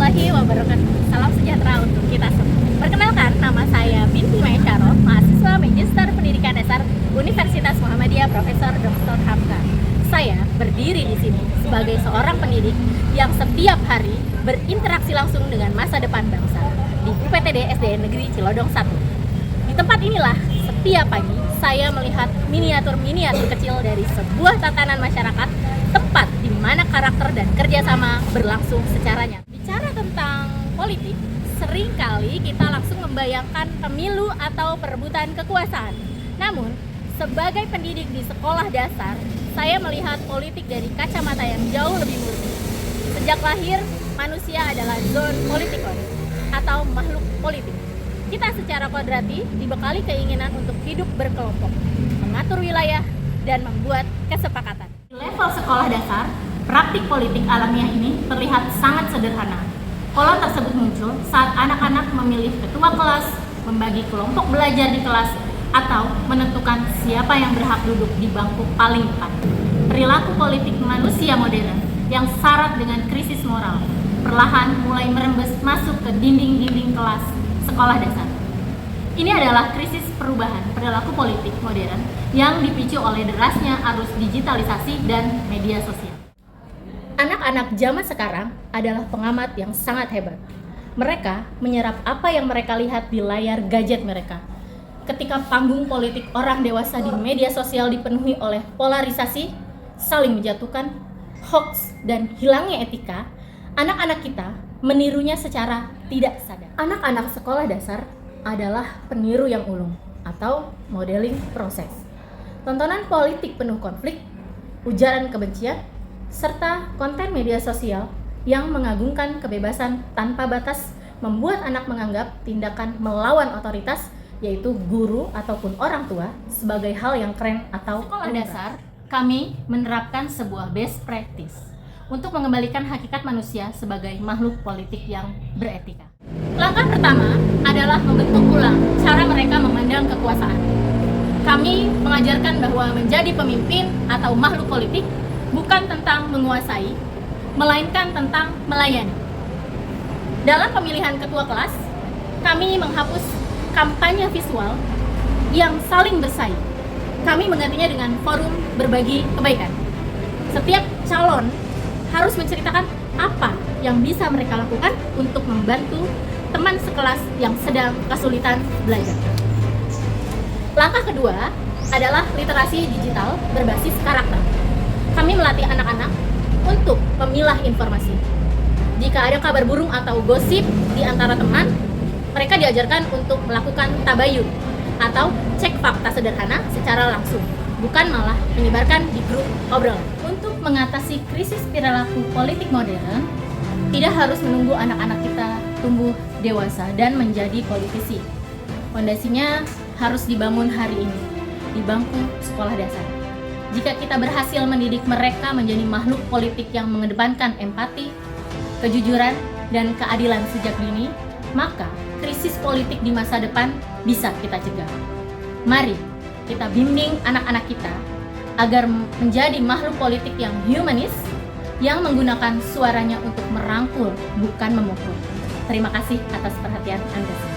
warahmatullahi wabarakatuh. Salam sejahtera untuk kita semua. Perkenalkan, nama saya Binti Maesyaro, mahasiswa Magister Pendidikan Dasar Universitas Muhammadiyah Profesor Dr. Hamka. Saya berdiri di sini sebagai seorang pendidik yang setiap hari berinteraksi langsung dengan masa depan bangsa di UPTD SDN Negeri Cilodong 1. Di tempat inilah setiap pagi saya melihat miniatur-miniatur kecil dari sebuah tatanan masyarakat, tempat di mana karakter dan kerjasama berlangsung secara nyata. Bicara tentang politik, seringkali kita langsung membayangkan pemilu atau perebutan kekuasaan. Namun, sebagai pendidik di sekolah dasar, saya melihat politik dari kacamata yang jauh lebih murni. Sejak lahir, manusia adalah zon politikon atau makhluk politik. Kita secara kodrati dibekali keinginan untuk hidup berkelompok, mengatur wilayah, dan membuat kesepakatan. Di level sekolah dasar, praktik politik alamiah ini terlihat sangat sederhana. Pola tersebut muncul saat anak-anak memilih ketua kelas, membagi kelompok belajar di kelas, atau menentukan siapa yang berhak duduk di bangku paling depan. Perilaku politik manusia modern yang syarat dengan krisis moral perlahan mulai merembes masuk ke dinding-dinding kelas sekolah dasar. Ini adalah krisis perubahan perilaku politik modern yang dipicu oleh derasnya arus digitalisasi dan media sosial. Anak-anak zaman sekarang adalah pengamat yang sangat hebat. Mereka menyerap apa yang mereka lihat di layar gadget mereka. Ketika panggung politik orang dewasa di media sosial dipenuhi oleh polarisasi, saling menjatuhkan, hoax, dan hilangnya etika, anak-anak kita menirunya secara tidak sadar. Anak-anak sekolah dasar adalah peniru yang ulung atau modeling proses. Tontonan politik penuh konflik, ujaran kebencian, serta konten media sosial yang mengagungkan kebebasan tanpa batas membuat anak menganggap tindakan melawan otoritas, yaitu guru ataupun orang tua, sebagai hal yang keren atau sekolah dasar. Kami menerapkan sebuah best practice untuk mengembalikan hakikat manusia sebagai makhluk politik yang beretika. Langkah pertama adalah membentuk ulang cara mereka memandang kekuasaan. Kami mengajarkan bahwa menjadi pemimpin atau makhluk politik bukan tentang menguasai, melainkan tentang melayani. Dalam pemilihan ketua kelas, kami menghapus kampanye visual yang saling bersaing. Kami menggantinya dengan forum berbagi kebaikan. Setiap calon harus menceritakan apa yang bisa mereka lakukan untuk membantu teman sekelas yang sedang kesulitan belajar. Langkah kedua adalah literasi digital berbasis karakter. Kami melatih anak-anak untuk memilah informasi. Jika ada kabar burung atau gosip di antara teman, mereka diajarkan untuk melakukan tabayun atau cek fakta sederhana secara langsung, bukan malah menyebarkan di grup obrolan. Untuk mengatasi krisis perilaku politik modern, tidak harus menunggu anak-anak kita tumbuh dewasa dan menjadi politisi. Fondasinya harus dibangun hari ini, di bangku sekolah dasar. Jika kita berhasil mendidik mereka menjadi makhluk politik yang mengedepankan empati, kejujuran, dan keadilan sejak dini, maka krisis politik di masa depan bisa kita cegah. Mari kita bimbing anak-anak kita agar menjadi makhluk politik yang humanis, yang menggunakan suaranya untuk merangkul, bukan memukul. Terima kasih atas perhatian Anda semua.